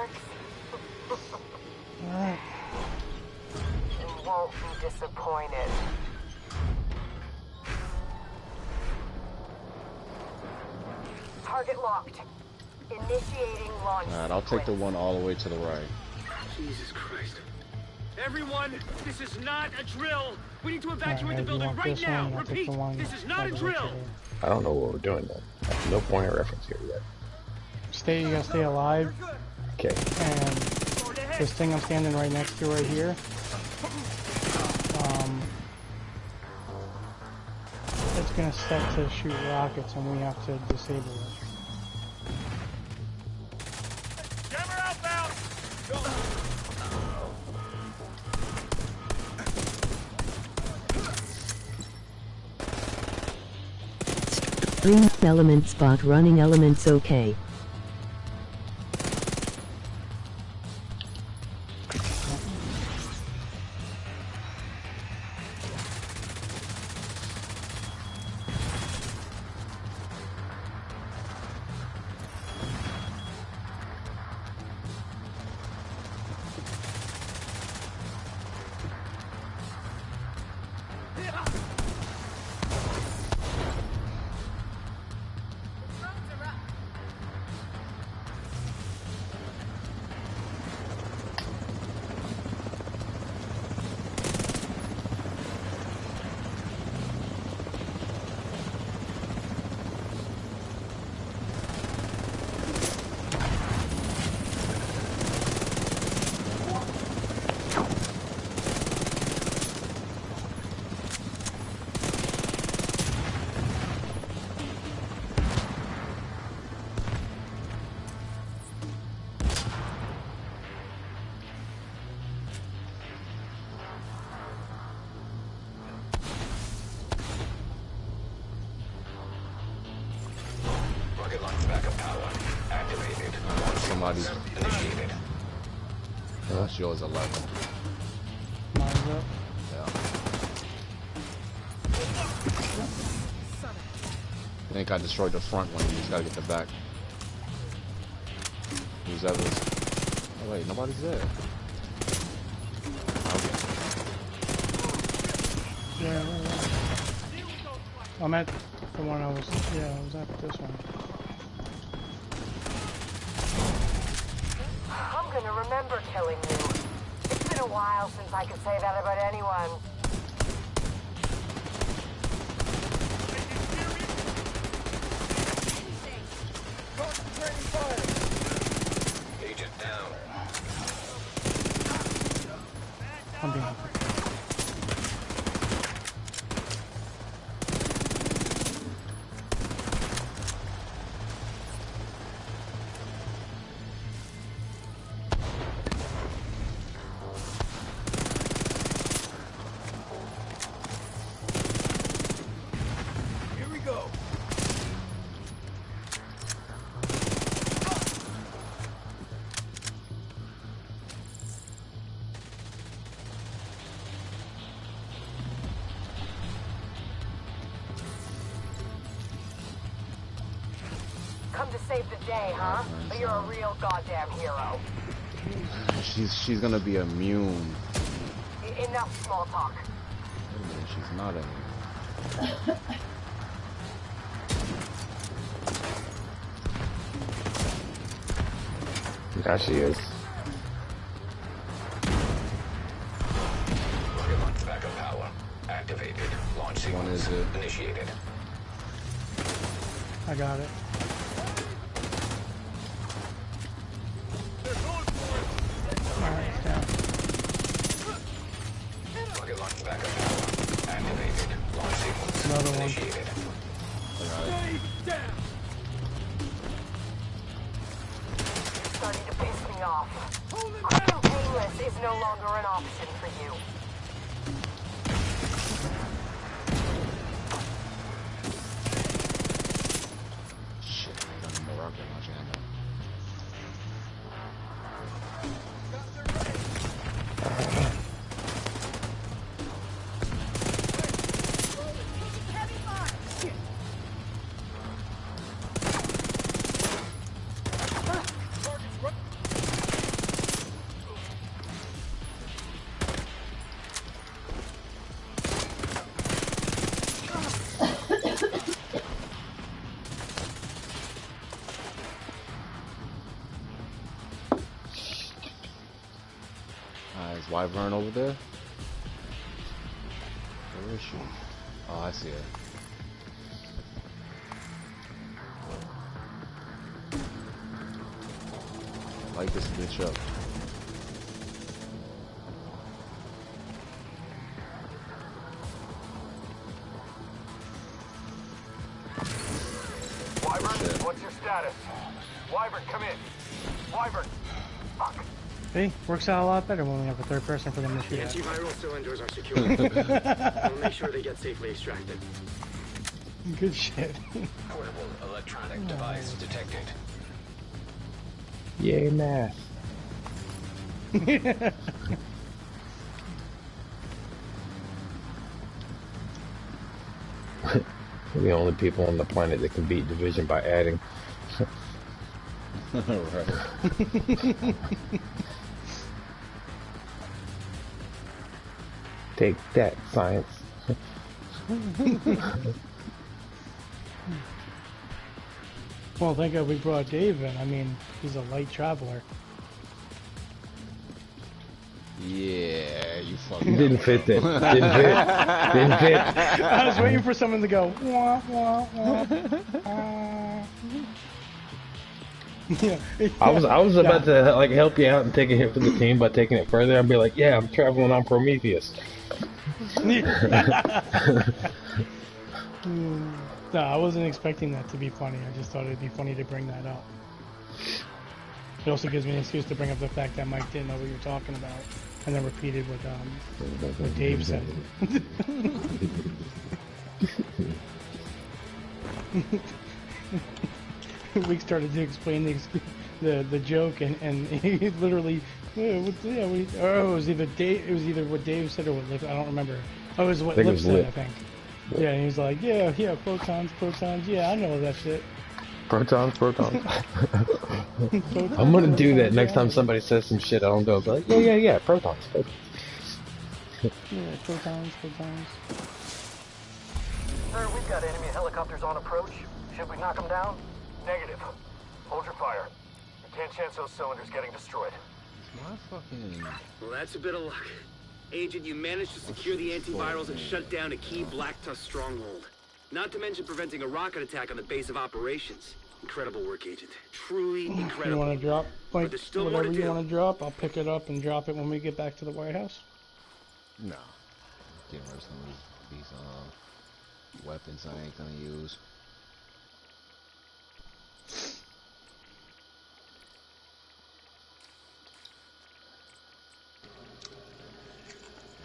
works? Alright. You won't be disappointed. Target locked. Initiating launch. Alright, I'll take the one all the way to the right. Jesus Christ. Everyone, this is not a drill. We need to evacuate the building right now. Repeat, this is not a drill. I don't know what we're doing then. There's no point of reference here yet. You gotta stay alive. Okay. And this thing I'm standing right next to right here. It's gonna set to shoot rockets and we have to disable it. Jammer outbound! Green element spot running elements okay. That's yours, 11. Mine's up. Yeah. I think I destroyed the front one. You just gotta get the back. Who's that? Oh wait, nobody's there. Okay. Yeah, I'm at the one I was at this one. I'm gonna remember killing you. It's been a while since I could say that about anyone. Agent down. I'm being Come to save the day, huh? But you're a real goddamn hero. She's gonna be immune. Enough small talk. She's not immune. There she is. Backup power activated. Launch One is sequence initiated. I got it. Alright, it's down. Rocket launch backup power activated. Launch sequence Another one. initiated. Starting to piss me off. Being painless is no longer an option for you. Shit, I got no more rocket launch ammo. wyvern over there? Where is she? Oh, I see her. Light this bitch up. Wyvern, what's your status? Wyvern, come in. Wyvern. Fuck. See, works out a lot better when we have a third person for them to The shoot at. antiviral cylinders are secure. We'll make sure they get safely extracted. Good shit. Portable electronic device detected. Yay, math. We're the only people on the planet that can beat division by adding. Right. Take that, science. Well, thank God we brought Dave in. I mean, he's a light traveler. Yeah, you fucking Didn't fit that. Didn't fit. Didn't fit. I was waiting for someone to go, wah, wah, wah. Yeah. I was about to like help you out and take a hit for the team by taking it further. I'd be like, yeah, I'm traveling on Prometheus. No, I wasn't expecting that to be funny. I just thought it'd be funny to bring that up. It also gives me an excuse to bring up the fact that Mike didn't know what you were talking about, and then repeated what Dave said. We started to explain the joke, and he literally, it was either what Dave said or what Lip, I don't remember. Oh, it was what Lip said, I think. Yeah, and he was like, yeah, protons, yeah, I know that shit. Protons. I'm gonna do that next time somebody says some shit I don't know. But like, yeah, protons. Yeah, protons. Sir, we've got enemy helicopters on approach. Should we knock them down? Negative. Hold your fire. You can't chance those cylinders getting destroyed. My fucking... Well, that's a bit of luck. Agent, you managed to secure the antivirals and shut down a key Black Tusk stronghold. Not to mention preventing a rocket attack on the base of operations. Incredible work, Agent. Truly incredible. You want to drop, like, there's still whatever more to you do. want to drop, I'll pick it up and drop it when we get back to the White House. No. Getting rid of some of these weapons I ain't gonna use.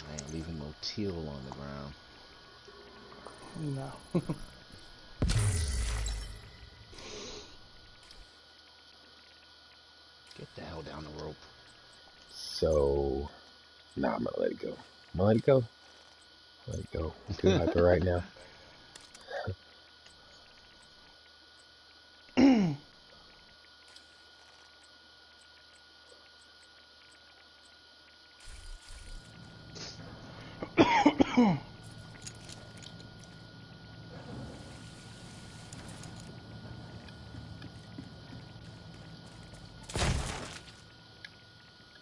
I ain't leaving no teal on the ground. No. Get the hell down the rope. So, nah, I'm gonna let it go. Let it go. I'm too hyper right now.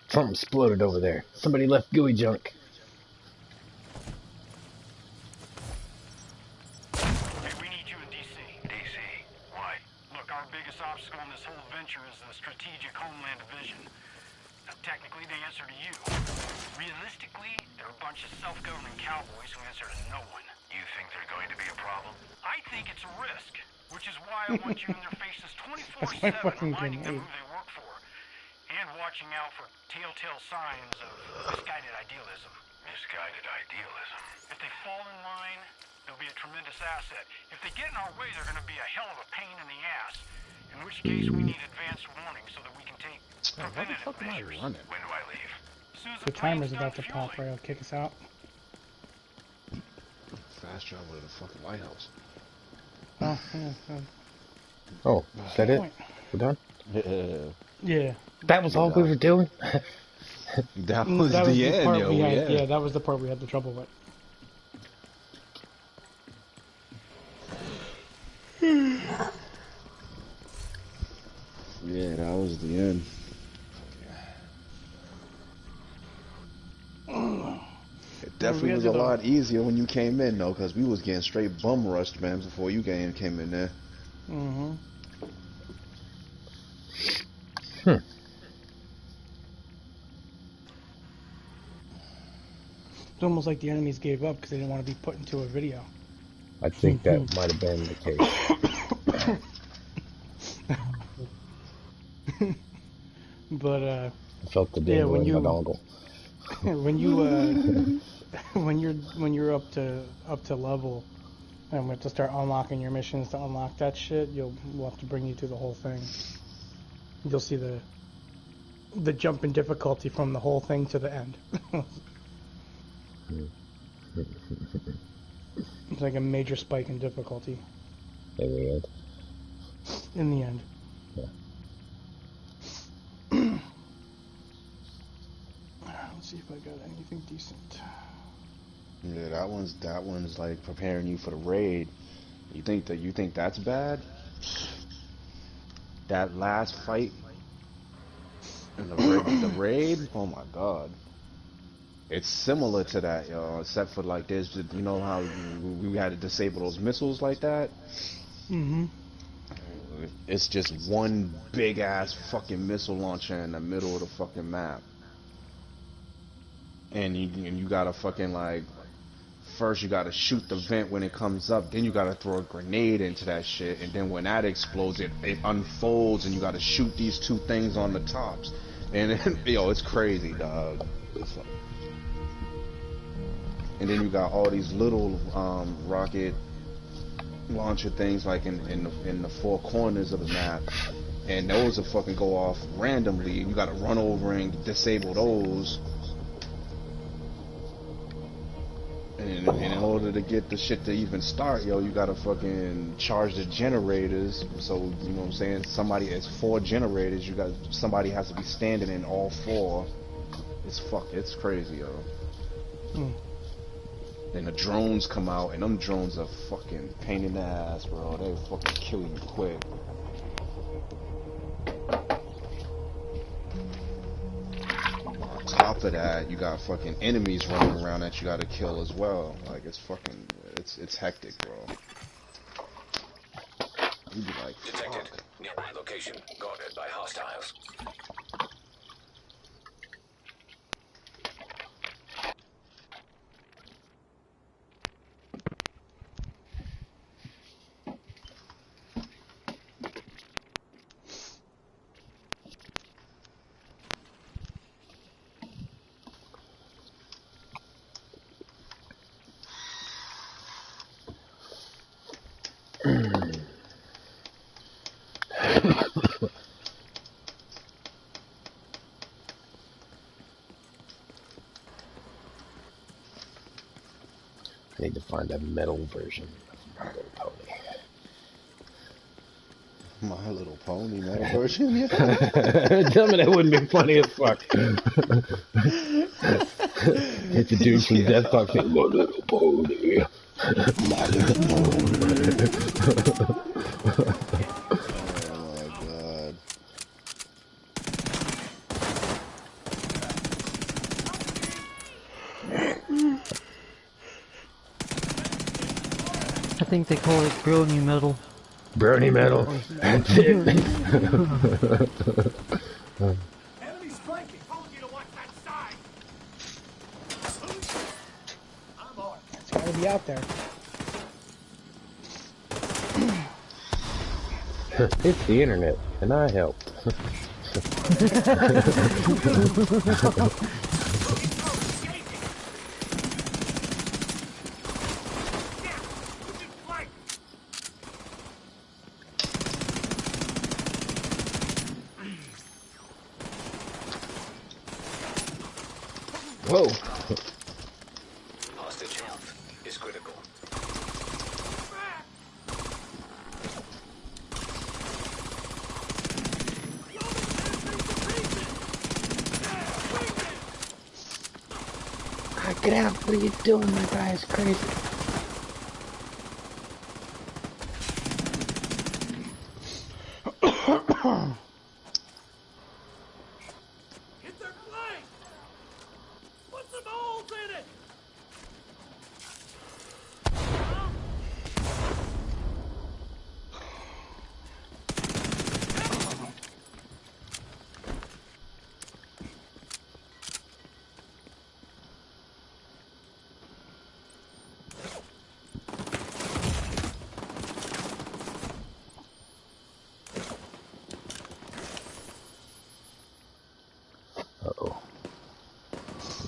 Something exploded over there. Somebody left gooey junk. Hey, we need you in D.C. D.C.? Why? Look, our biggest obstacle in this whole venture is the Strategic Homeland Division. Now, technically, they answer to you. Realistically, they're a bunch of self-governing cowboys who answer to no one. You think they're going to be a problem? I think it's a risk, which is why I want you in their faces 24/7, reminding them who they work for. And watching out for telltale signs of misguided idealism. Misguided idealism? If they fall in line, they'll be a tremendous asset. If they get in our way, they're going to be a hell of a pain in the ass. In which case, we need advanced warning so that we can take preventative measures. When do I leave? The timer's about to pop, right? It'll kick us out. Fast travel to the fucking White House. Oh, yeah. Oh, is that it? We're done? Yeah. That was all we were doing? That was the end, part yo. we had, Yeah. yeah, that was the part we had the trouble with. Yeah, that was the end. definitely was a lot easier when you came in, though, because we was getting straight bum rushed, man, before you came in there. Mm-hmm. It's almost like the enemies gave up because they didn't want to be put into a video. I think that might have been the case. But I felt the yeah, dingle in my dongle. when you're up to level, and we have to start unlocking your missions to unlock that shit, we'll have to bring you through the whole thing. You'll see the jump in difficulty from the whole thing to the end. It's like a major spike in difficulty. In the end? In the end. Yeah. Let's see if I got anything decent. Yeah, that one's like preparing you for the raid. You think that's bad? That last fight in the raid? Oh my god. It's similar to that, yo, except for like there's just, you know how we had to disable those missiles like that? Mm-hmm. It's just one big ass fucking missile launcher in the middle of the fucking map. And you gotta fucking like, first you gotta shoot the vent when it comes up, then you gotta throw a grenade into that shit, and then when that explodes, it unfolds, and you gotta shoot these two things on the tops. And yo, it's crazy, dog. And then you got all these little rocket launcher things like in the four corners of the map, and those will fucking go off randomly. You gotta run over and disable those. And in order to get the shit to even start, yo, you gotta fucking charge the generators. So, you know what I'm saying? It's 4 generators. Somebody has to be standing in all 4. It's crazy, yo. Then the drones come out, and them drones are fucking pain in the ass, bro. They fucking kill you quick. On top of that, you got fucking enemies running around that you gotta kill as well. Like, it's hectic, bro. You'd be like, detected. fuck. Nearby location guarded by hostiles. I need to find a metal version of My Little Pony. My Little Pony metal version? Yeah. Tell me that wouldn't be funny as fuck. It's a dude from Death Clock saying, My Little Pony. My Little Pony. Oh my god. I think they call it brony metal. Brony metal. That's it. Enemy striking! Told you to watch that side! I'm on. It's gotta be out there. It's the internet, and I help. Whoa! Hostage health is critical. Get out! What are you doing? My guy is crazy. Hit their flank! Put some holes in it!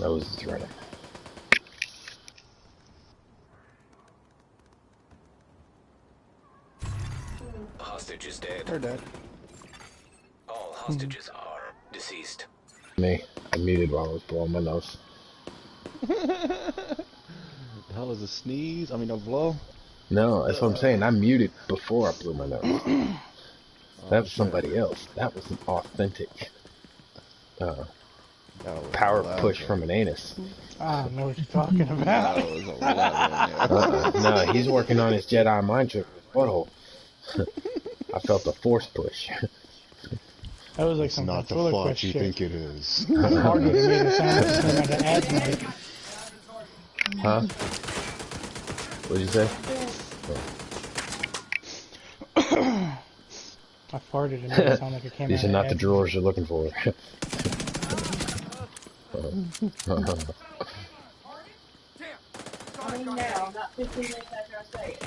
Nose is running. Hostage is dead. Heard that. All hostages are deceased. Me. I muted while I was blowing my nose. The hell is a sneeze? I mean, a blow? No, that's what I'm saying. I muted before I blew my nose. That was shit. somebody else. That was an authentic That was power 11. push from an anus. I don't know what you're talking about. That was 11. No, he's working on his Jedi mind trick with his butthole. I felt a force push. That was like It's some not the ventriloquist fart you shit. think it is. I farted. It made it sound like it came out of asthma. Huh? What'd you say? I farted. It made it sound like it came out of These are not the asthma. drawers you're looking for. Now, not 15 minutes after I say it.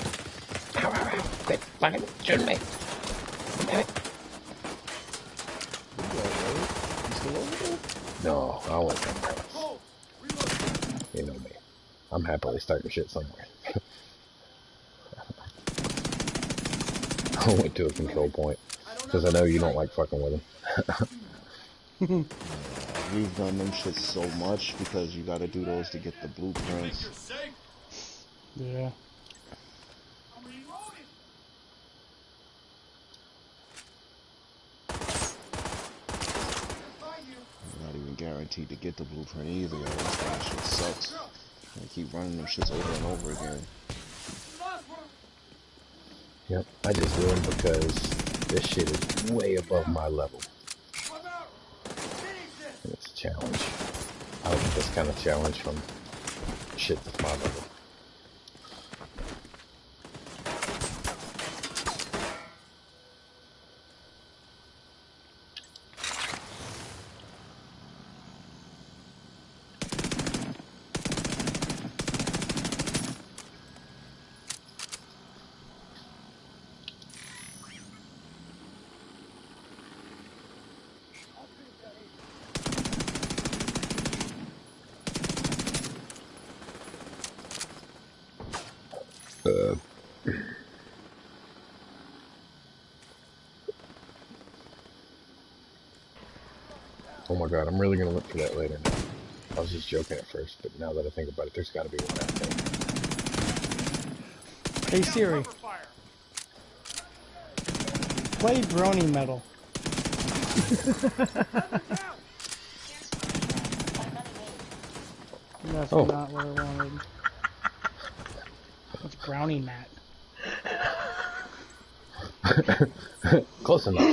Quit fucking shooting me. Damn it. You still over there? No, I won't come down. You know me. I'm happily starting shit somewhere. I went to a control point because I know you don't like fucking with him. We've done them shit so much because you gotta do those to get the blueprints. Yeah. You're not even guaranteed to get the blueprint either, yo. That's why that shit sucks. They keep running them shits over and over again. Yep, I just do them because this shit is way above my level. And it's a challenge. I like this kind of challenge from shit that's my level. Oh my god, I'm really gonna look for that later now. I was just joking at first, but now that I think about it, there's gotta be one out there. Hey Siri. Play Brony Metal. That's not what I wanted. It's Brownie Mat. Close enough.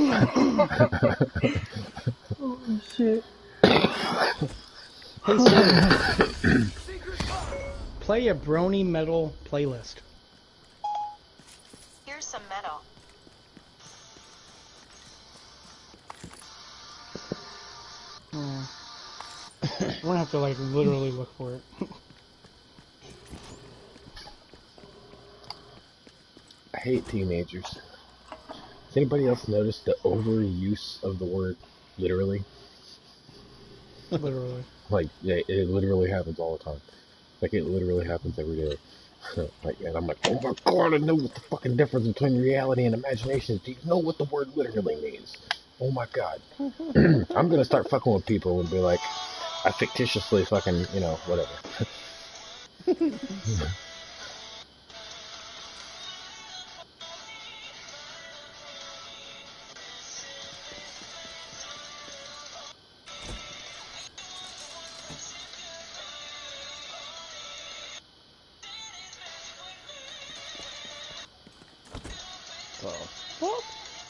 Oh shit. Hey Siri. Play a Brony Metal playlist. Here's some metal. I'm gonna have to like literally look for it. I hate teenagers. Has anybody else noticed the overuse of the word literally? Literally. Like, yeah, it literally happens all the time. Like, it literally happens every day. Like, and I'm like, oh my god, I know what the fucking difference between reality and imagination is. Do you know what the word literally means? Oh my god. I'm gonna start fucking with people and be like, I fictitiously fucking, you know, whatever.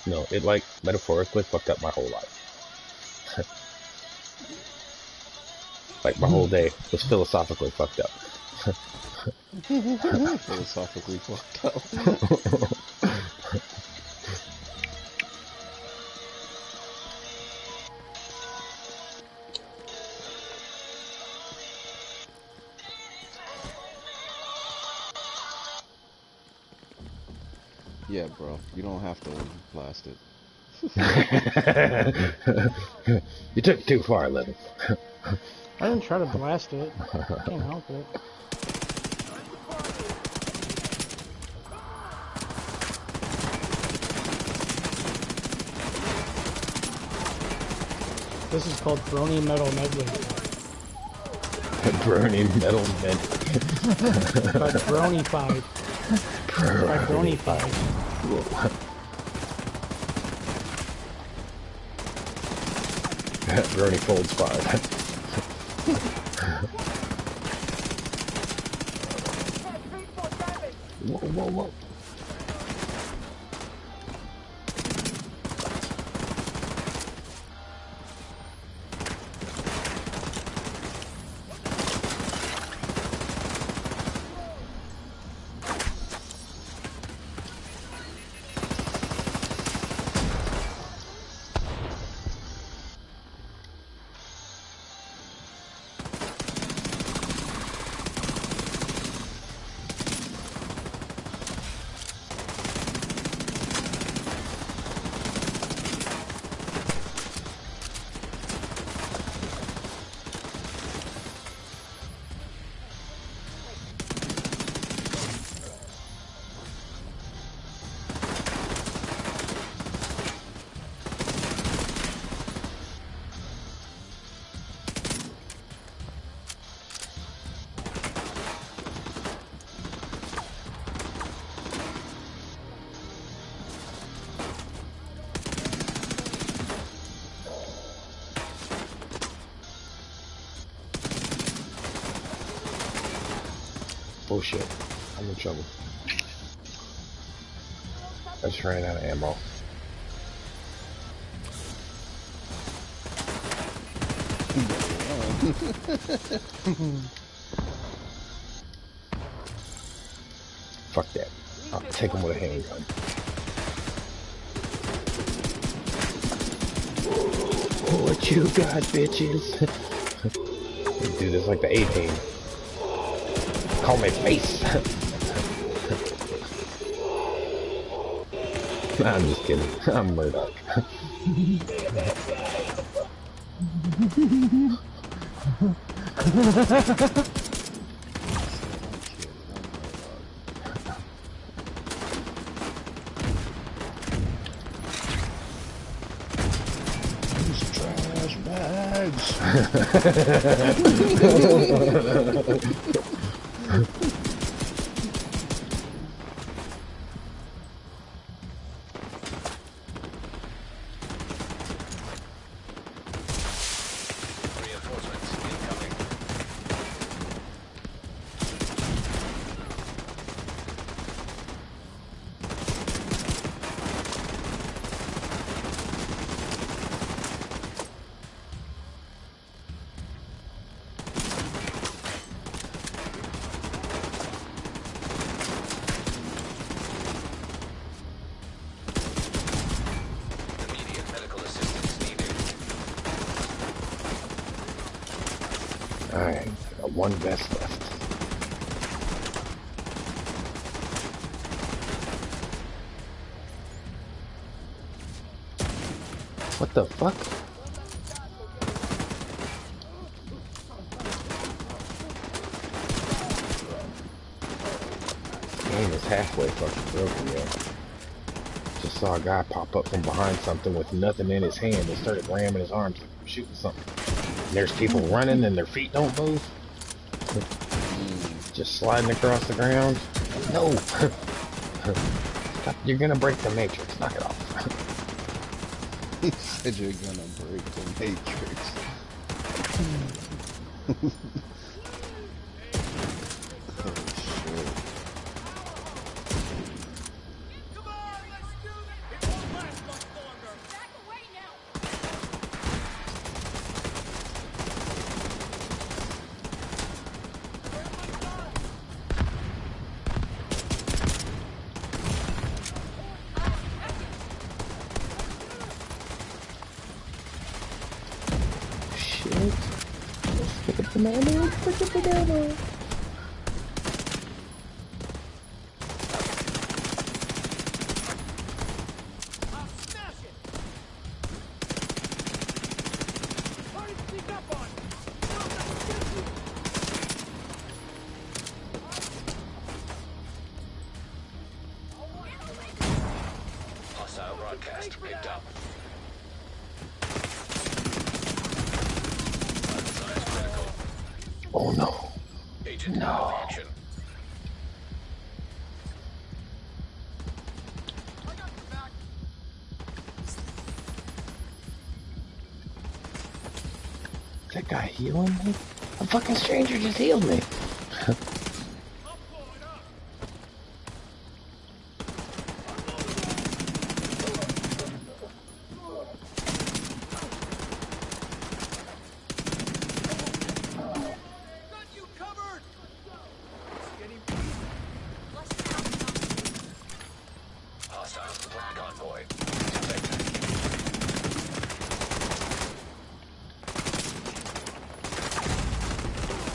No, it like metaphorically fucked up my whole life. Like my whole day was philosophically fucked up. Philosophically fucked up. Yeah, bro. You don't have to blast it. You took it too far, Levin. I didn't try to blast it. Can't help it. This is called Brony Metal Medley. Brony Metal Medley. But Brony-fied. By Brony-fied. Brony folds 5. Whoa, whoa, whoa. Oh shit, I'm in trouble. I just ran out of ammo. Fuck that. I'll take him with a handgun. What you got, bitches? Do this like the A-Team. Call me face. Nah, I'm just kidding. I'm Murdoch. These trash bags. Alright, I got one vest left. What the fuck? This game is halfway fucking broken, yo. Just saw a guy pop up from behind something with nothing in his hand and started ramming his arms like he was shooting something. And there's people running and their feet don't move. Just sliding across the ground. No! Stop, you're gonna break the matrix. Knock it off. He said you're gonna break the matrix. Pick up the ammo, pick up the ammo. Broadcast picked up. Science critical. Oh no. Agent No. out of action. Is that guy healing me? A fucking stranger just healed me. Hostile supply convoy.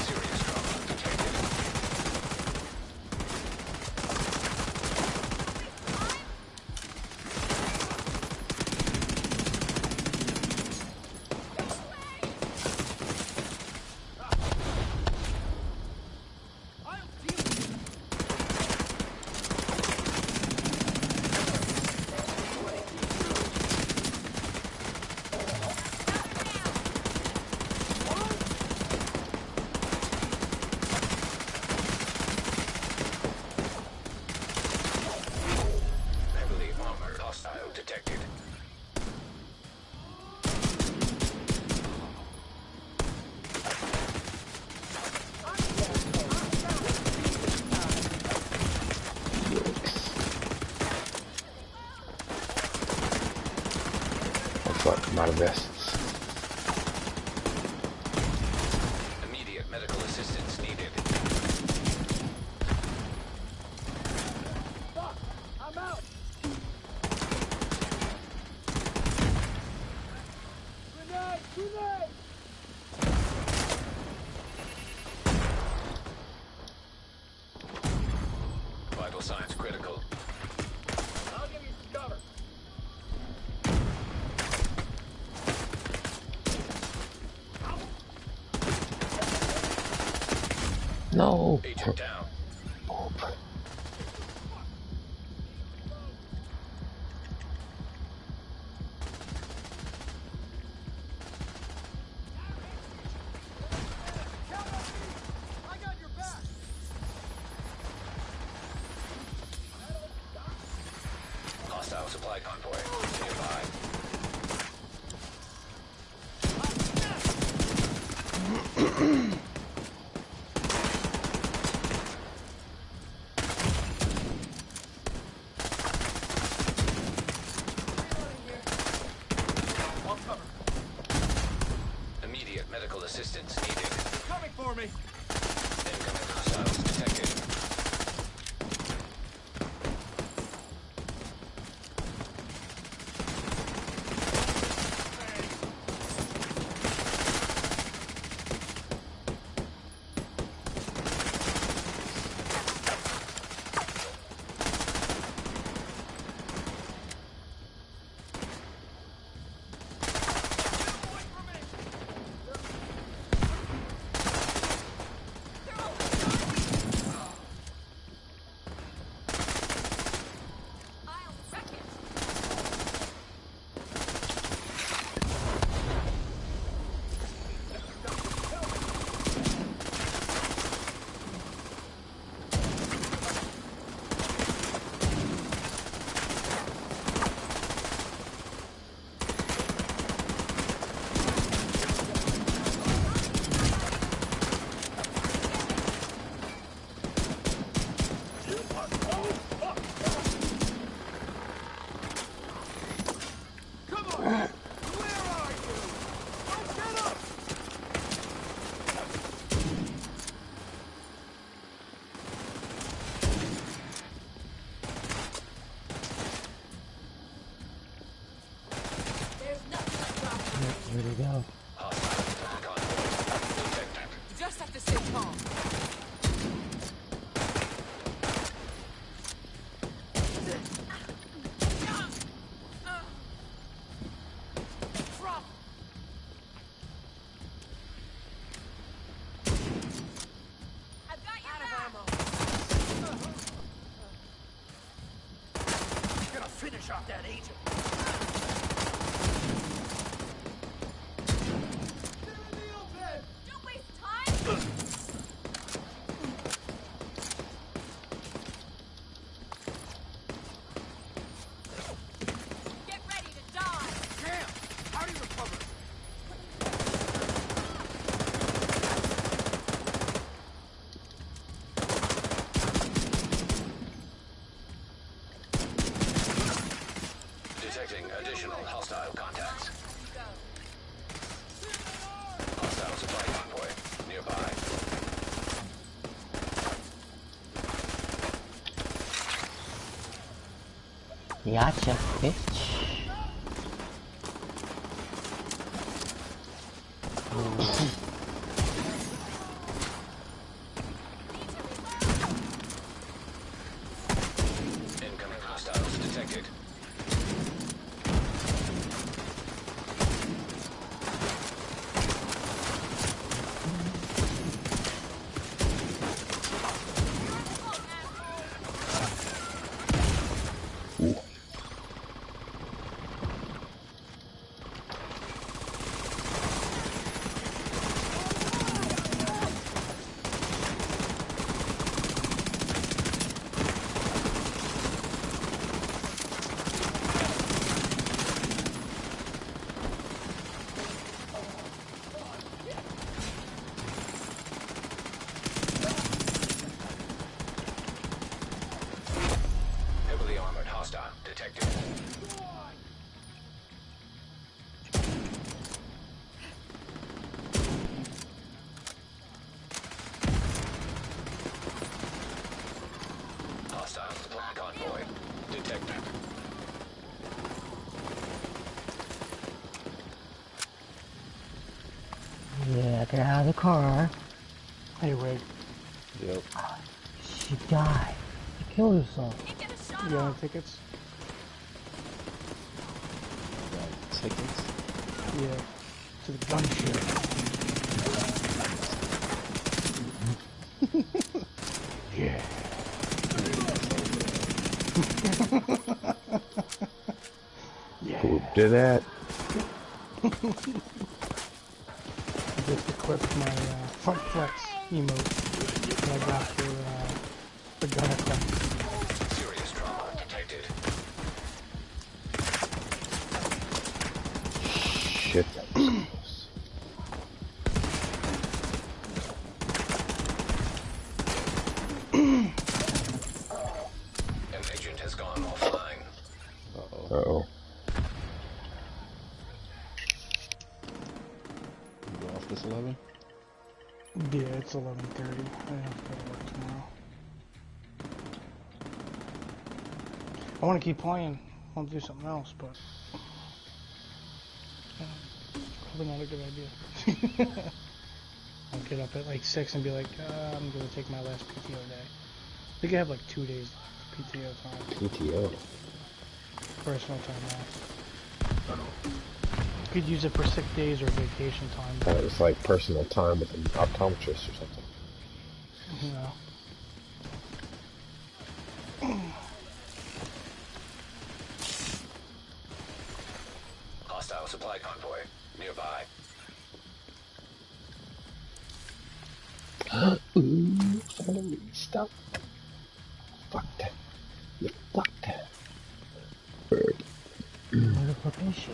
Serious trauma detected. Heavily armored hostile detected. Oh fuck, I'm out of vests. Immediate medical assistance needed. Vital signs critical. I'll give you some cover. No. Agent down. Boop. Hostile supply convoy nearby. Immediate medical assistance needed. Coming for me. Incoming hostiles detected. Where'd he go? You just have to stay calm. I've got you out of ammo. Gonna finish off that agent. Detecting additional hostile contacts. Hostile supply convoy nearby. Gotcha, bitch. Incoming hostiles detected. Heavily armored hostile detected. Hostile supply convoy detected. Yeah, get out of the car. Hey, Rig. Yep. She died. She killed herself. You got any tickets? Got tickets. Yeah. To the gun show. Yeah. Yeah. Who did that? I just equipped my front flex emote that I got for the gun effect. Serious trauma detected. Shit, that was close. An agent has gone offline. Uh-oh. Uh-oh. You go off this 11? Yeah, it's 11:30. I have to go to work tomorrow. I want to keep playing. I want to do something else, but probably not a good idea. I'll get up at like 6 and be like, I'm going to take my last PTO day. I think I have like 2 days left PTO time. PTO. Personal time off. You could use it for sick days or vacation time. It's like personal time with an optometrist or something. No. Hostile supply convoy nearby. Ooh, finally, stop. Fuck that. You fuck that. Bird. Where the fuck is she?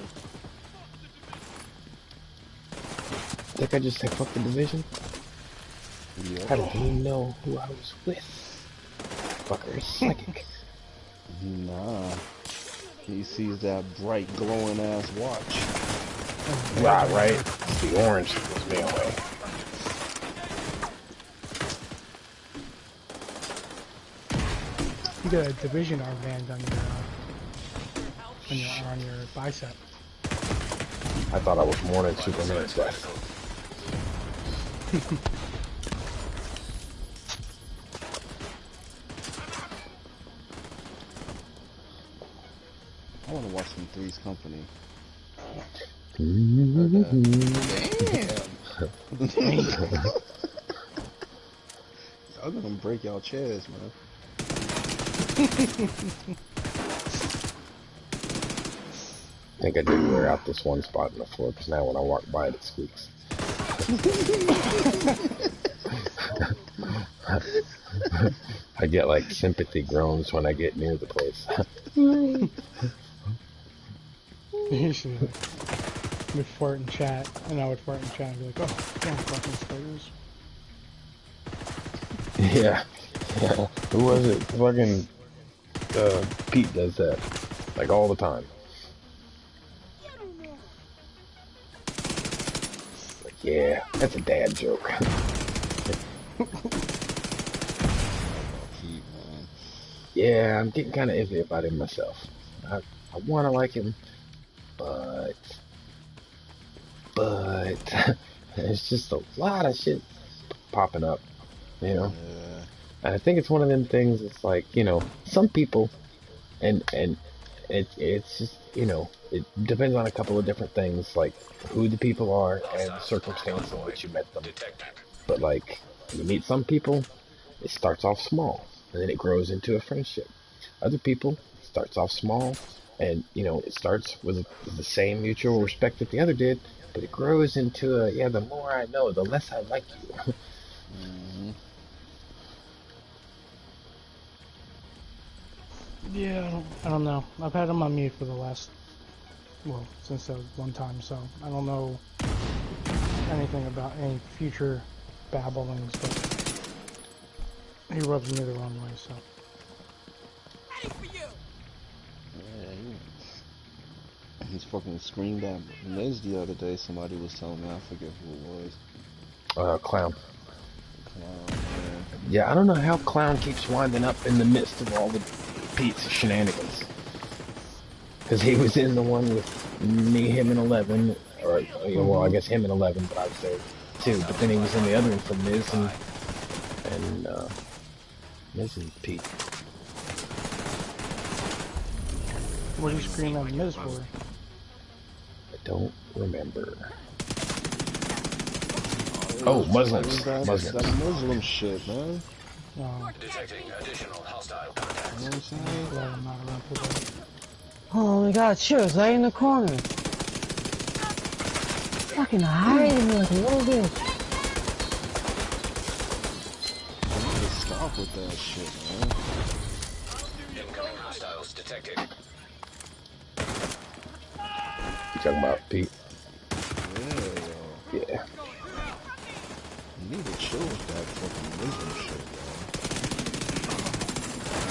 Think I just said fuck the division? Yep. How did he know who I was with? Fucker is psychic. Nah. He sees that bright glowing ass watch. Right. The orange was me away. You got a division armband on your bicep. I thought I was mourning Superman's death. I want to watch some Three's Company. Damn! Y'all gonna break y'all chairs, man. think I did wear out this one spot in the floor, because now when I walk by it, it squeaks. I get like sympathy groans when I get near the place. You should would fart in chat, and I would fart in chat and be like, oh, yeah, fucking spiders. Yeah. Who was it? Fucking Pete does that. Like all the time. Like, yeah, that's a dad joke. Yeah, I'm getting kind of iffy about him myself. I want to like him, but there's just a lot of shit popping up, you know. Yeah. And I think it's one of them things. It's like, you know, some people, and it's just, you know, it depends on a couple of different things, like who the people are and the circumstance in which you met them. But like, you meet some people, it starts off small, and then it grows into a friendship. Other people, it starts off small, and, you know, it starts with the same mutual respect that the other did, but it grows into a, yeah, the more I know, the less I like you. Mm-hmm. Yeah, I don't know. I've had him on mute for the last, well, since that one time, so I don't know anything about any future babblings, but he rubs me the wrong way, so. Yeah, he's fucking screamed at Liz the other day. Somebody was telling me, I forget who it was. Clown. Clown, man. Yeah, I don't know how Clown keeps winding up in the midst of all the Pete's shenanigans. Because he was in the one with me, him, and 11, or, you know, well, I guess him and 11, but I was there too. But then he was in the other one for Miz and Miz and Pete. What are you screaming at Miz for? I don't remember. Oh, Muslims. That Muslim shit, man. Detecting additional hostile contacts. You know what I'm saying? Glad I'm not around for that. Oh my god, Shiv's right in the corner. Fucking hiding like a little bitch. I need to stop with that shit, man. Incoming hostiles detected. You talking about Pete? Yeah, yo. Yeah. You need to chill with that fucking Muslim shit, yo.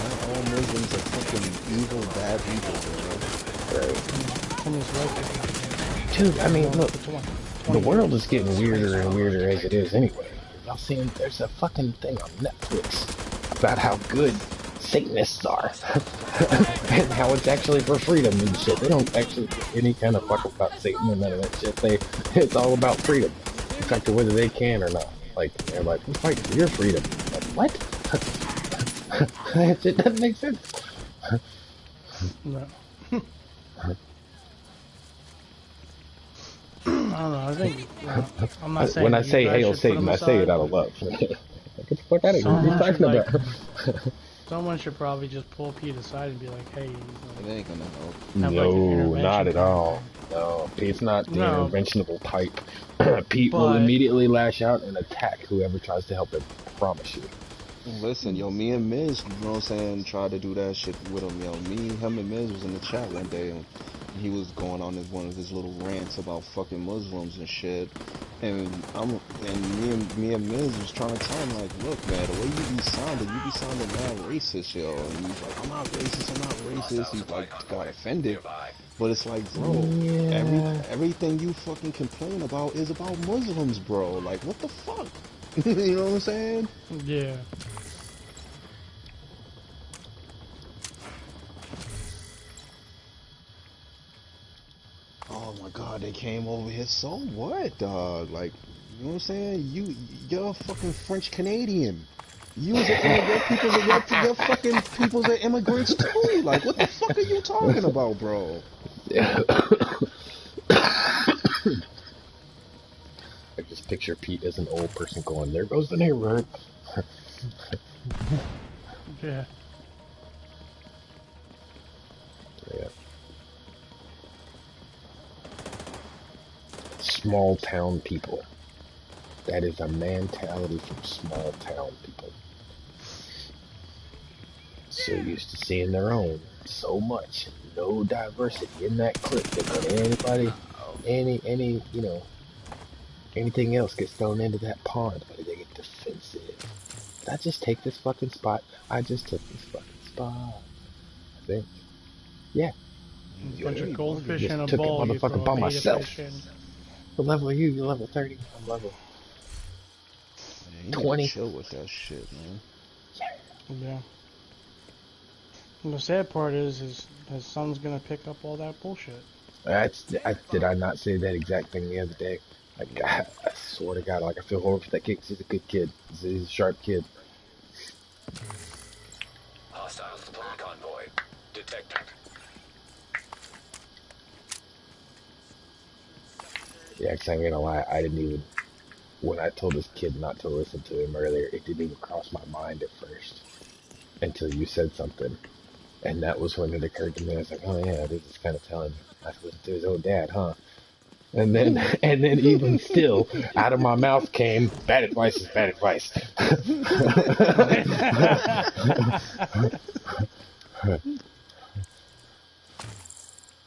Not all Muslims are fucking evil, bad people, bro. Right. Dude, I mean, look, the world is getting weirder and weirder as it is anyway. Y'all seeing, there's a fucking thing on Netflix about how good Satanists are. And how it's actually for freedom and shit. They don't actually give any kind of fuck about Satan or none of that shit. It's all about freedom. In fact, whether they can or not. Like, they're like, we're fighting for your freedom. Like, what? That shit doesn't make sense. No. I don't know, I think, I'm not saying when I say hail Satan, I say it out of love. Get the fuck out of here. What are you talking about? Someone should probably just pull Pete aside and be like, hey, It ain't gonna help. No, not at all. No, Pete's not the interventionable type. Pete will immediately lash out and attack whoever tries to help him. I promise you. Listen, yo, me and Miz, you know what I'm saying, tried to do that shit with him, yo. Him and Miz was in the chat one day, and he was going on one of his little rants about fucking Muslims and shit. And me and Miz was trying to tell him, like, look, man, the way you be sounding mad racist, yo. And he's like, I'm not racist. He's like, got offended. But it's like, bro, everything you fucking complain about is about Muslims, bro. Like, what the fuck? You know what I'm saying? Yeah. Oh my god, they came over here, so what, dog? Like, you know what I'm saying? You're a fucking French Canadian. Your fucking people's are immigrants too. Like, what the fuck are you talking about, bro? I just picture Pete as an old person going, there goes the neighborhood. Yeah. Yeah. small town people. That is a mentality from small town people. So used to seeing their own so much, no diversity in that clip that when anybody, any, anything else gets thrown into that pond, they get defensive. Did I just take this fucking spot? I just took this fucking spot. I think. Yeah. A bunch of goldfish Just in a took it bowl. You throw motherfucking a by beta myself. fish in. What level are you? You're level 30. I'm level Man, you 20. need to chill with that shit, man. Yeah. And the sad part is his son's gonna pick up all that bullshit. Did I not say that exact thing the other day? Like, I swear to God, like, I feel horrible for that kid 'cause he's a good kid. He's a sharp kid. Hostile supply convoy. Detected. Yeah, 'cause I ain't gonna lie, I didn't even, when I told this kid not to listen to him earlier, it didn't even cross my mind at first until you said something. And that was when it occurred to me. I was like, oh yeah, this is kind of telling him not to listen to his own dad, huh? And then even still, out of my mouth came, bad advice is bad advice. I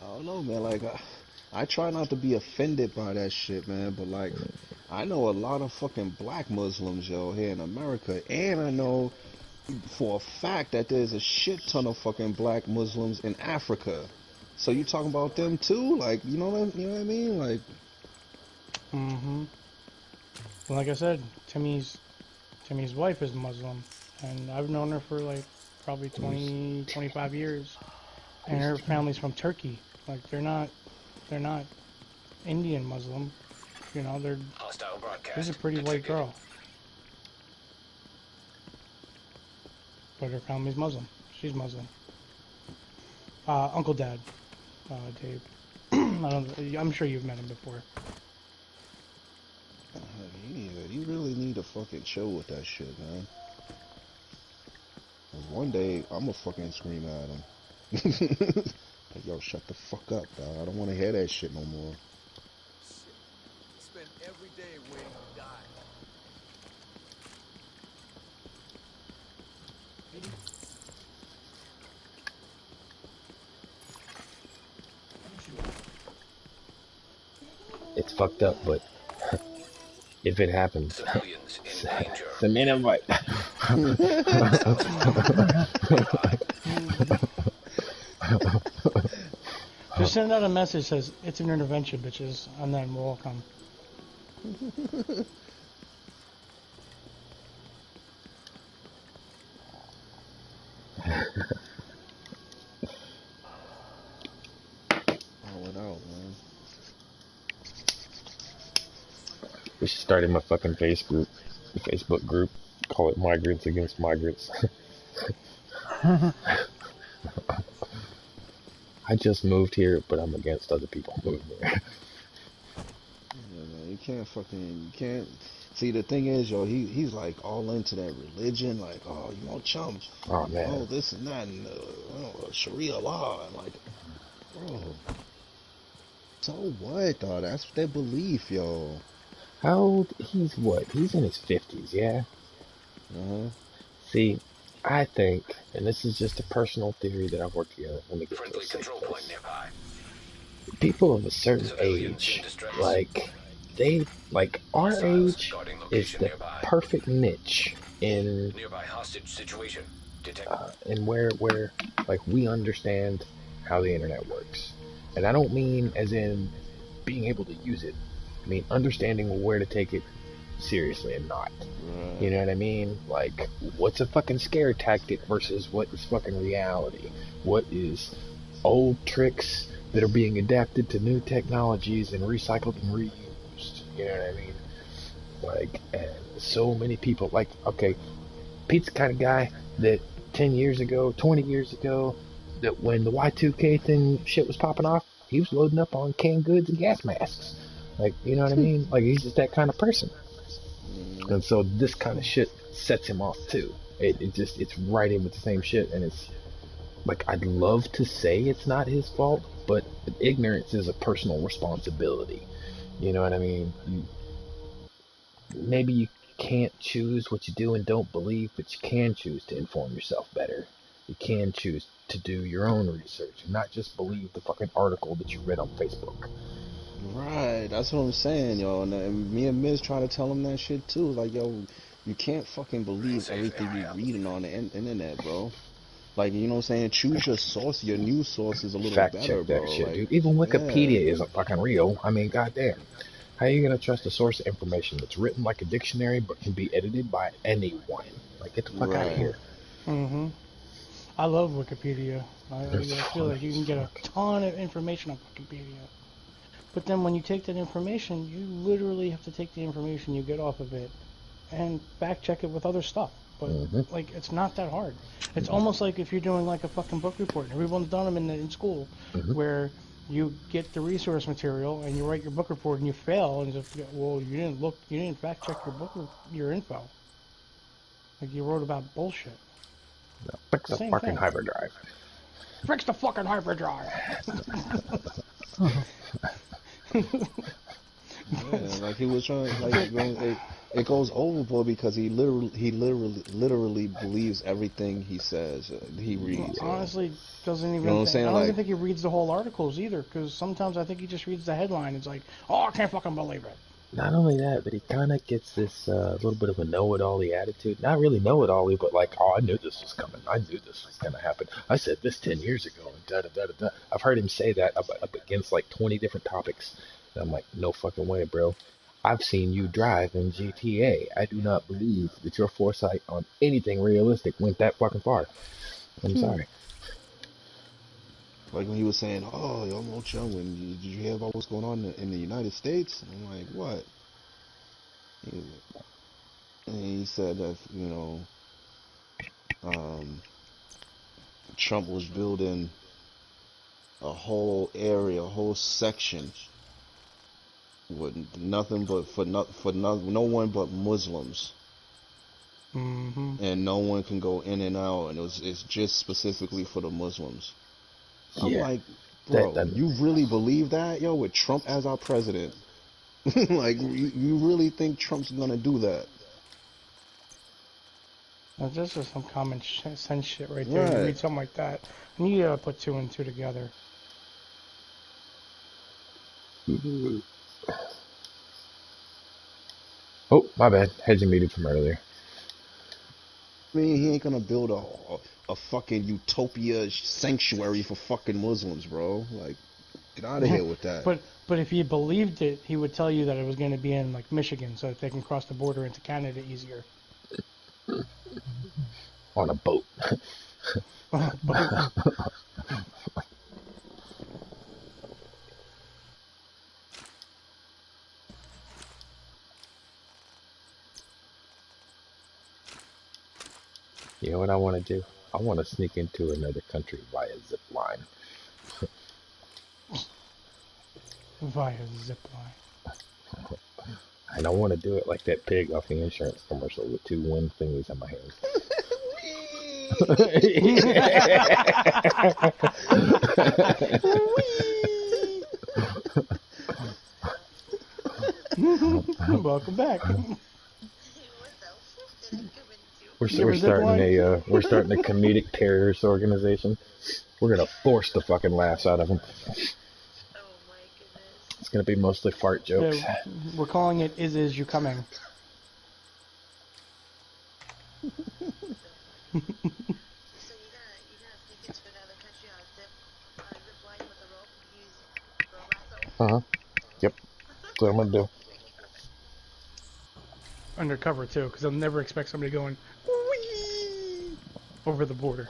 don't know, man. Like, I try not to be offended by that shit, man. But like, I know a lot of fucking black Muslims, yo, here in America, and I know for a fact that there's a shit ton of fucking black Muslims in Africa. So you talking about them too? Like, you know what I mean? Like, Well, like I said, Timmy's wife is Muslim, and I've known her for like probably 20, 25 years, and her family's from Turkey. Like they're not Indian Muslim, you know. She's a pretty white girl, but her family's Muslim. She's Muslim. Uncle Dad, Dave. I'm sure you've met him before. you really need to fucking chill with that shit, man. 'Cause one day I'ma fucking scream at him. Like, yo, shut the fuck up, dog. I don't want to hear that shit no more. Spend every day waiting to die. It's fucked up, but if it happens, send me an invite. Just send out a message that says it's an intervention, bitches, and then we'll all come. We should start in my fucking Facebook group. Call it Migrants Against Migrants. I just moved here, but I'm against other people moving here. Yeah, man, you can't. See, the thing is, yo, he's like all into that religion, like, oh, you know, chumps, oh man, oh, this and that, and Sharia law, and like, bro, so what, though? That's their belief, yo. How old? He's what? He's in his 50s, yeah? See, I think, and this is just a personal theory that I've worked together. Let me get to a safe place. People of a certain age, like our age is the perfect niche in where like we understand how the internet works. And I don't mean as in being able to use it. I mean understanding where to take it seriously and not. You know what I mean? Like, what's a fucking scare tactic versus what is fucking reality? What is old tricks that are being adapted to new technologies and recycled and reused? You know what I mean? Like, and so many people, like, okay, Pete's the kind of guy that 10 years ago, 20 years ago, that when the Y2K thing shit was popping off, he was loading up on canned goods and gas masks. Like, you know what I mean? Like, he's just that kind of person. And so this kind of shit sets him off too. It's right in with the same shit, and it's like, I'd love to say it's not his fault, but ignorance is a personal responsibility. You know what I mean? Maybe you can't choose what you do and don't believe, but you can choose to inform yourself better. You can choose to do your own research and not just believe the fucking article that you read on Facebook. Right, that's what I'm saying, yo. And me and Miz trying to tell him that shit too. Like, yo, you can't fucking believe everything you reading on the internet, bro. Like, you know what I'm saying? Choose your source. Your news source is a little Fact better, check that bro. shit, Like, dude. Even yeah. Wikipedia isn't fucking real. I mean, goddamn. How are you gonna trust a source of information that's written like a dictionary but can be edited by anyone? Like, get the fuck out of Right. here. Mm-hmm. I love Wikipedia. There's I feel like you can get a ton of information on Wikipedia. But then when you take that information, you literally have to take the information you get off of it and fact check it with other stuff. But like, it's not that hard. It's almost like if you're doing like a fucking book report. Everyone's done them in school, where you get the resource material and you write your book report and you fail and just well, you didn't fact check your info. Like you wrote about bullshit. Fix the Same fucking thing. hyperdrive. Fix the fucking hyperdrive. Yeah, like he was trying, like it goes overboard because he literally believes everything he says, he reads. Honestly, doesn't You even. know what I'm saying? I don't even Like, think he reads the whole articles either. Because sometimes I think he just reads the headline. It's like, oh, I can't fucking believe it. Not only that, but he kind of gets this little bit of a know-it-all-y attitude. Not really know-it-all-y, but like, oh, I knew this was coming. I knew this was gonna happen. I said this 10 years ago, and da da da da da. I've heard him say that up against like 20 different topics. And I'm like, no fucking way, bro. I've seen you drive in GTA. I do not believe that your foresight on anything realistic went that fucking far. I'm sorry. like when he was saying, "Oh, yo, Mo Chung, did you hear about what's going on in the United States?" And I'm like, "What?" And he said that Trump was building a whole area, a whole section with nothing but no one but Muslims, and no one can go in and out, and it's just specifically for the Muslims. I'm Yeah, like, bro, that you really believe that, yo, with Trump as our president? Like, you really think Trump's gonna do that? Now, this is some common sense shit right there. You Right. read something like that, and you gotta put two and two together. Oh, my bad. Hedging muted from earlier. I mean, he ain't gonna build a fucking utopia sanctuary for fucking Muslims, bro. Like, get out of here with that. But if he believed it, he would tell you that it was going to be in like Michigan, so that they can cross the border into Canada easier. On a boat. On a boat. You know what I want to do? I want to sneak into another country via zip line. Via zipline. And I want to do it like that pig off the insurance commercial with two wind thingies in my hands. Welcome back. We're starting a comedic terrorist organization. We're gonna force the fucking laughs out of them. It's gonna be mostly fart jokes. Yeah, we're calling it "Is You Coming?" Yep. That's what I'm gonna do. Undercover too, because they'll never expect somebody going wee over the border.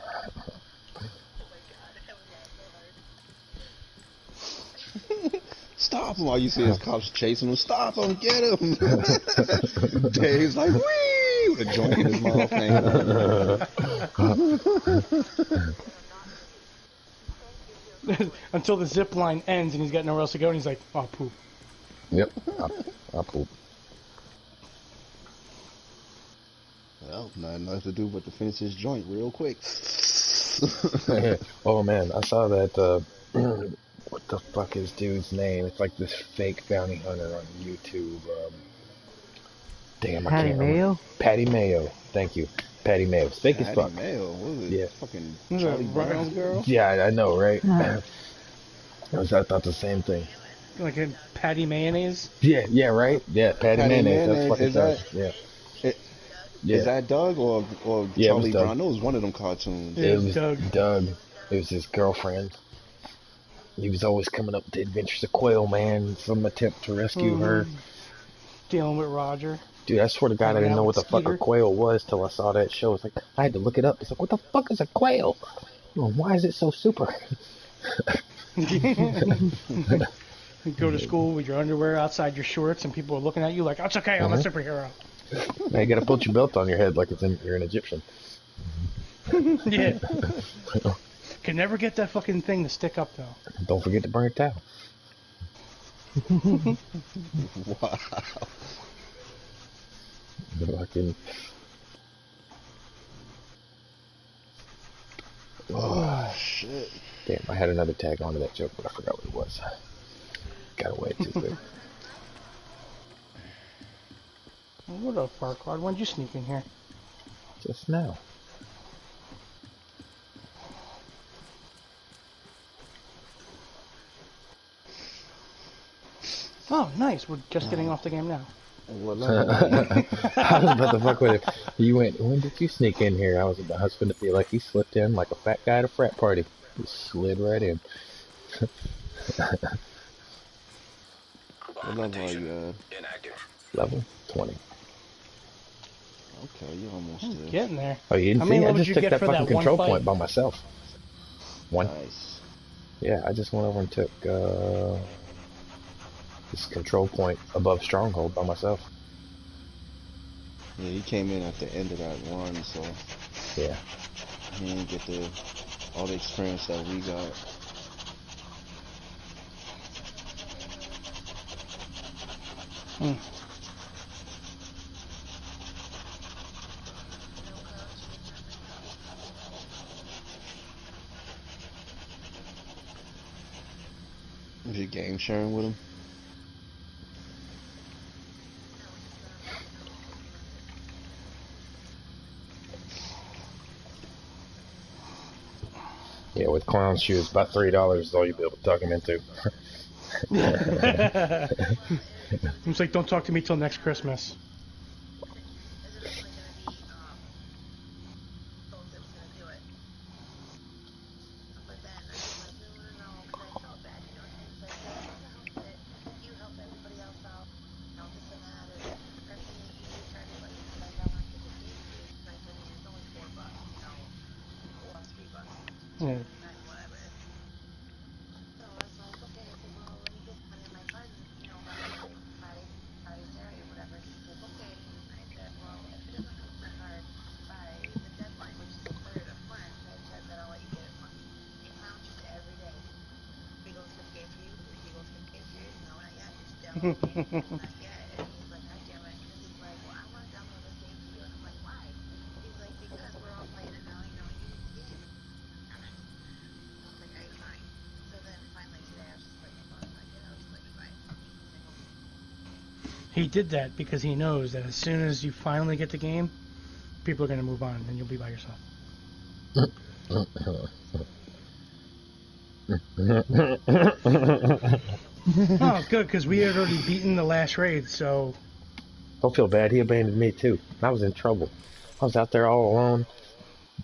Stop him! All you see is cops chasing him. Stop him! Get him! Dave's like, wee! With a joint in his mouth hanging out. Until the zip line ends and he's got nowhere else to go, and he's like, "Oh, poop." Yep. I'll poop. Well, nothing left to do but to finish his joint real quick. Oh man, I saw that What the fuck is dude's name? It's like this fake bounty hunter on YouTube. Damn, I Patty can't remember. Mayo? Patty Mayo. Thank you. Patty Mayo. Fake as Patty fuck. Mayo, what was it? Yeah. Fucking Is it Charlie Brown's girl? Yeah, I know, right? I thought the same thing. Like a patty mayonnaise? Yeah, right? Yeah, Patty Mayonnaise. That's fucking Charlie. Yeah. Is that Doug or Yeah, it was Charlie Doug. Brown? It was one of them cartoons. It was Doug. It was his girlfriend. He was always coming up to Adventures of Quail, man. Some attempt to rescue her. Dealing with Roger. Dude, I swear to God, I didn't know what the fuck a quail was till I saw that show. It's like, I had to look it up. It's like, what the fuck is a quail? Oh, why is it so super? You go to school with your underwear outside your shorts, and people are looking at you like, "It's okay, I'm a superhero." Now you gotta put your belt on your head like you're an Egyptian. Yeah. Can never get that fucking thing to stick up though. Don't forget to bring a towel. Wow. The fucking. Oh shit. Damn, I had another tag onto that joke, but I forgot what it was. Got away too quick. What up, Farquaad? When'd you sneak in here? Just now. Oh, nice. We're just getting off the game now. I was about to fuck with it. You went, when did you sneak in here? I was finna feel like he slipped in like a fat guy at a frat party. He slid right in. What level are you at? Inactive. Level 20. Okay, you're almost there. Getting there. Oh, you didn't see? I just took that fucking control point by myself. One. Nice. Yeah, I just went over and took this control point above Stronghold by myself. Yeah, he came in at the end of that run, so yeah, he didn't get all the experience that we got. Is you game sharing with him? Yeah, with clown shoes, about $3 is all you'll be able to tuck him into. It's like, don't talk to me till next Christmas. Yeah. He did that because he knows that as soon as you finally get the game, people are going to move on and you'll be by yourself. Oh, good, because we had already beaten the last raid, so... Don't feel bad, he abandoned me too. I was in trouble. I was out there all alone,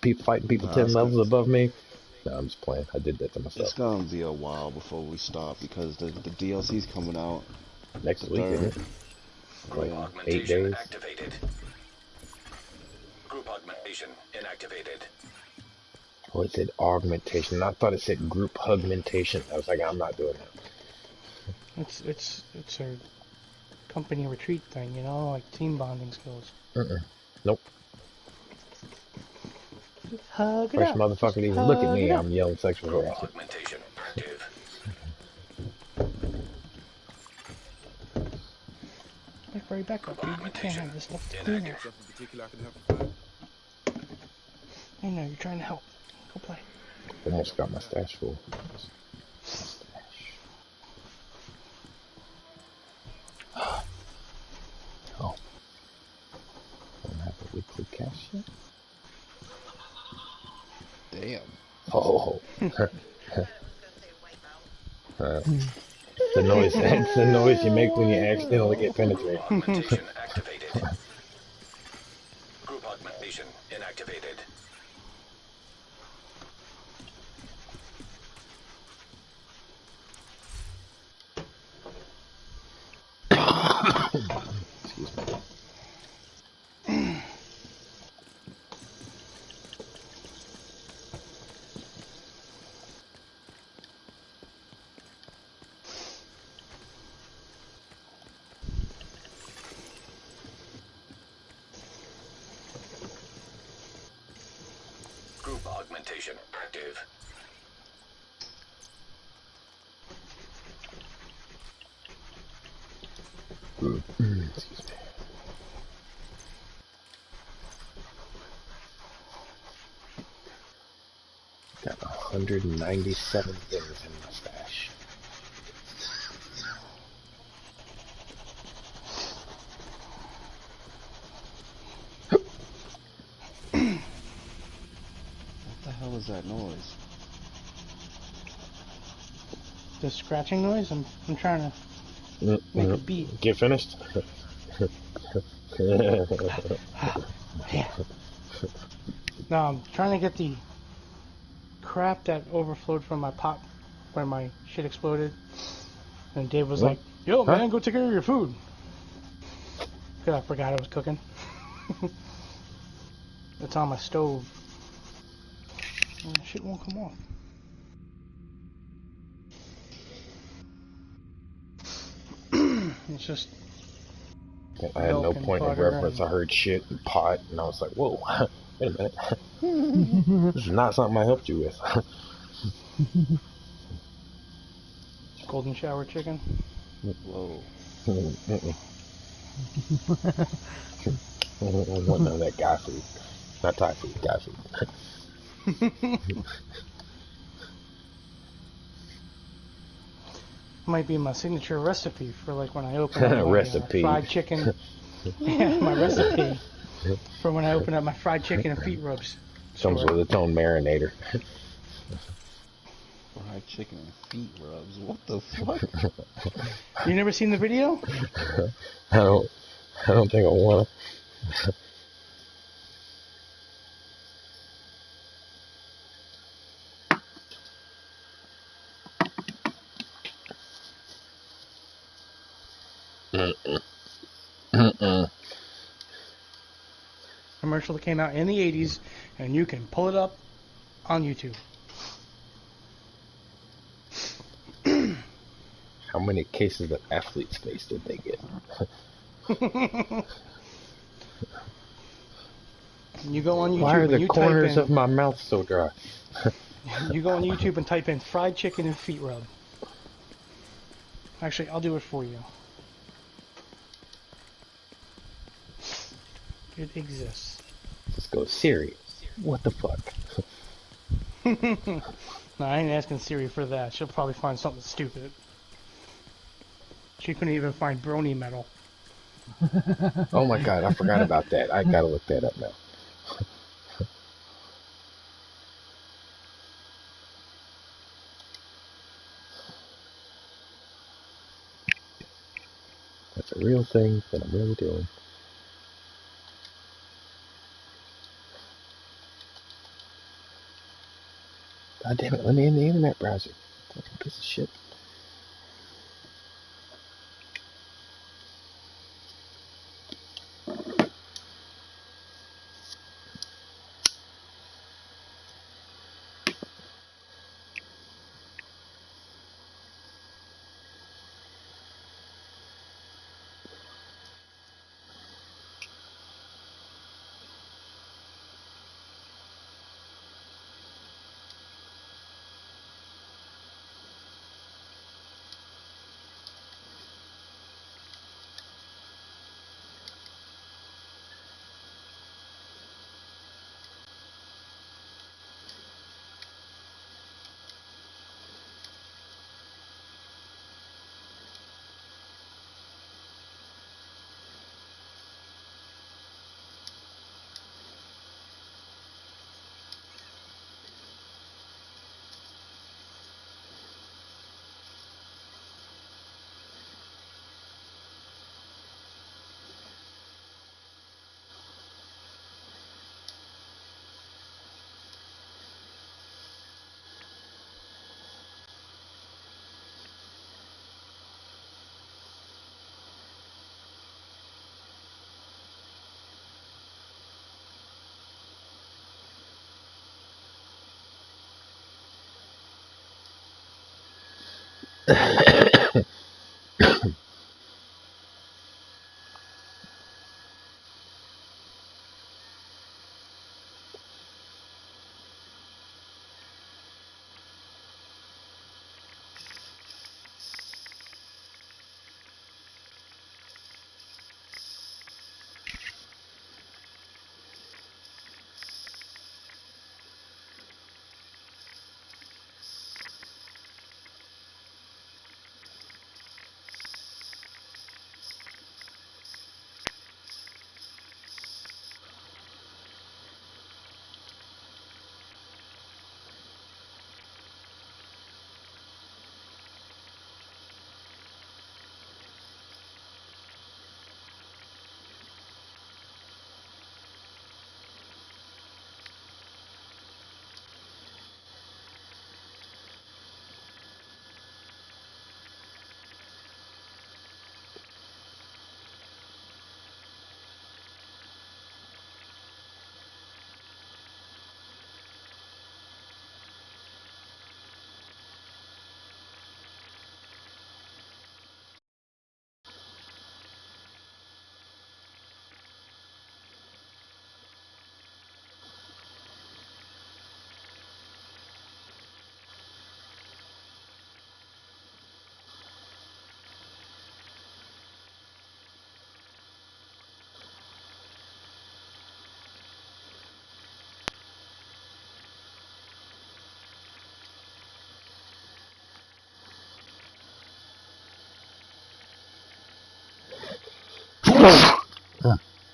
people fighting people 10 levels above me. No, I'm just playing. I did that to myself. It's gonna be a while before we stop because the DLC's coming out next week, isn't it? Like 8 days. Activated. Group augmentation inactivated. Oh, it said augmentation. I thought it said group hugmentation. I was like, I'm not doing that. It's a company retreat thing, you know, like team bonding skills. Nope. Hug it First out. motherfucker to even look at me, I'm yelling sexual harassment. Augmentation active. Like, right back up, dude. You can't have this stuff to do now. I know, you're trying to help. Go play. Almost got my stash full. Damn. Oh. The noise. That's the noise you make when you accidentally get penetrated. Augmentation activated. Group augmentation inactivated. Excuse me. Group augmentation active. Excuse me. Got 197 things in my stash. What the hell is that noise? The scratching noise? I'm trying to make a beat. Get finished? Yeah. No, I'm trying to get the crap that overflowed from my pot when my shit exploded. And Dave was like, yo, man, go take care of your food. Because I forgot I was cooking. It's on my stove. And shit won't come off. It's just... I had no point of reference. I heard shit and pot, and I was like, whoa, wait a minute. This is not something I helped you with. Golden shower chicken. Whoa. I want none of that guy food. Not Thai food, guy food. Might be my signature recipe for like when I open up my recipe. Fried chicken. Yeah, my recipe for when I open up my fried chicken and feet rubs. Comes with its own marinator. Fried chicken and feet rubs. What the fuck? You never seen the video? I don't think I want to. Commercial that came out in the 80s, and you can pull it up on YouTube. How many cases of athlete's face did they get? You go on YouTube. Why are the corners of my mouth so dry? You go on YouTube and type in fried chicken and feet rub. Actually, I'll do it for you. It exists. Let's go Siri. What the fuck? No, I ain't asking Siri for that. She'll probably find something stupid. She couldn't even find brony metal. Oh my god, I forgot about that. I gotta look that up now. That's a real thing that I'm really doing. God damn it, let me in the internet browser. Fucking piece of shit.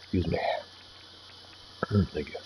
Excuse me. Thank you.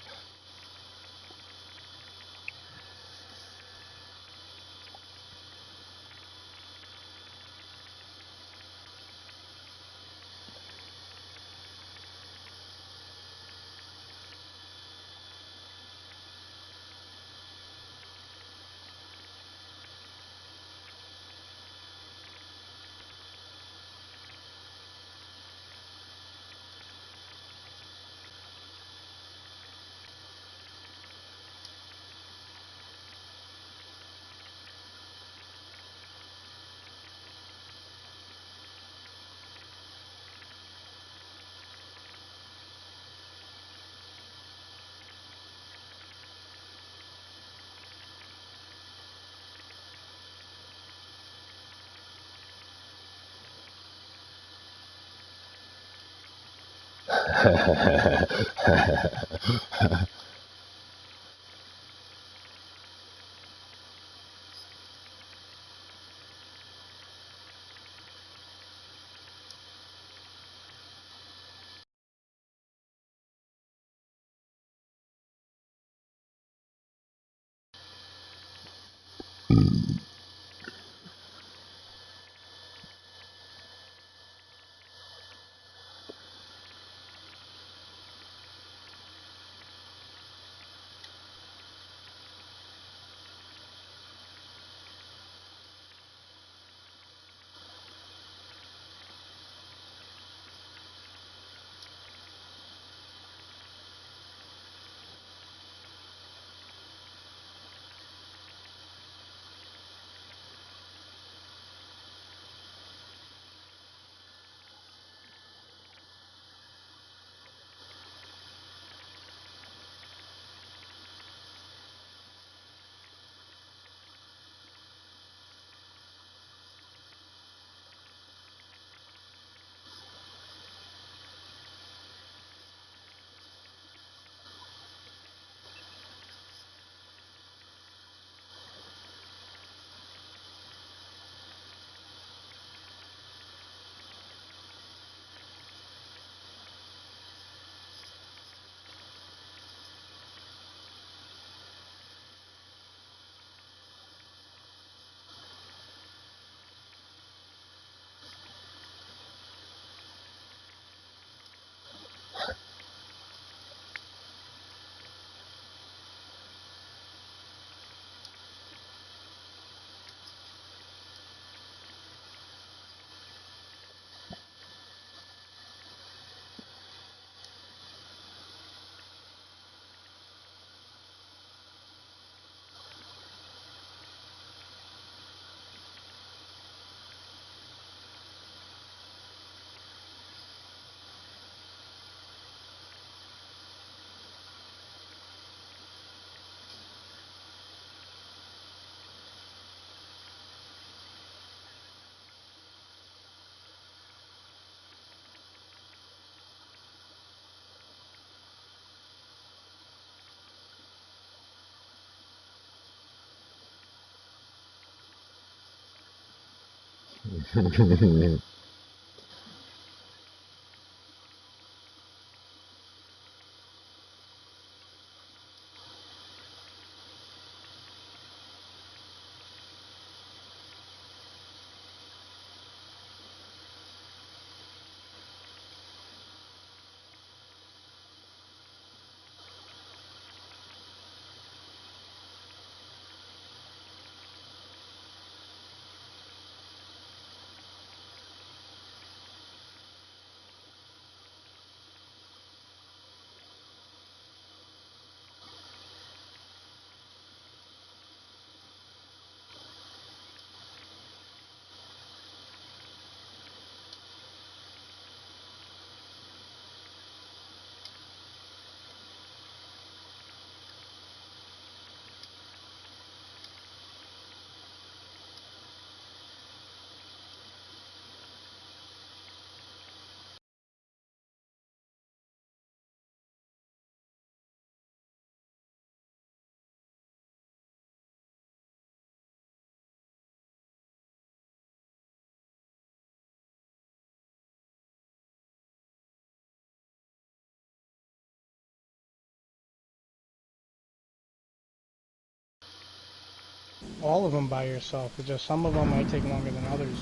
All of them by yourself. It's just some of them might take longer than others.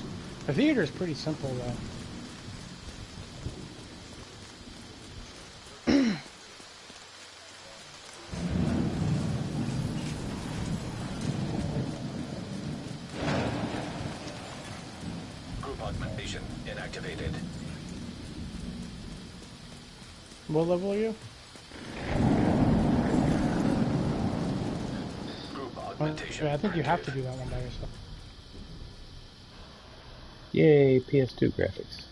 The theater is pretty simple though. Group augmentation inactivated. What level are you? Group augmentation. I think you have to do that one by yourself. Yay, PS2 graphics.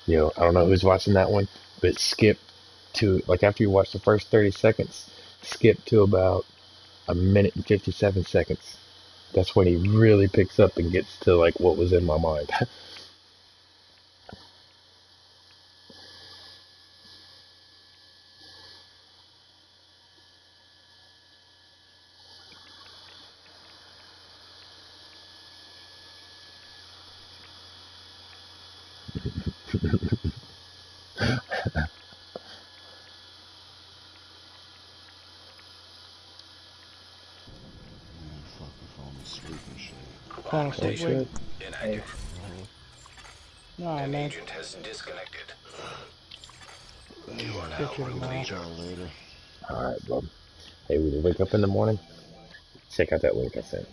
Yo, I don't know who's watching that one, but skip to, like, after you watch the first 30 seconds, skip to about a minute and 57 seconds. That's when he really picks up and gets to, like, what was in my mind. Group Falling asleep, Oh, Wig? augmentation shit. inactive. No, An man. agent has disconnected. You are Get now you a group tomorrow. leader. Alright, bub. Hey, when you wake up in the morning, check out that link I sent.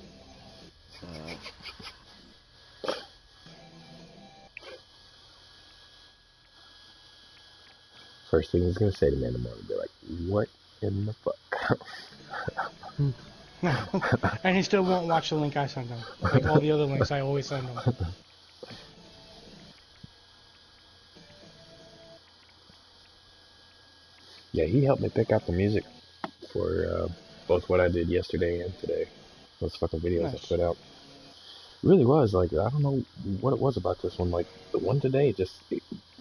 First thing he's gonna say to me in the morning, be like, what in the fuck? And he still won't watch the link I send him. Like all the other links I always send him. Yeah, he helped me pick out the music for both what I did yesterday and today. Those fucking videos I Nice. put out. It really was, like, I don't know what it was about this one. Like, the one today,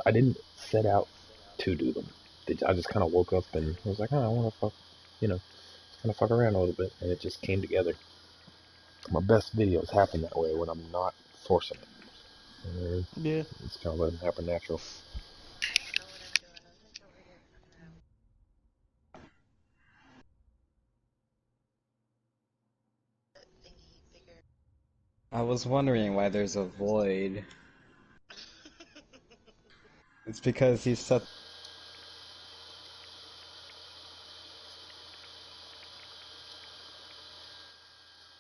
I didn't set out to do them. I just kind of woke up and was like, oh, I want to fuck, you know, kind of fuck around a little bit. And it just came together. My best videos happen that way when I'm not forcing it. Yeah. It's kind of letting it happen natural. I was wondering why there's a void. It's because he set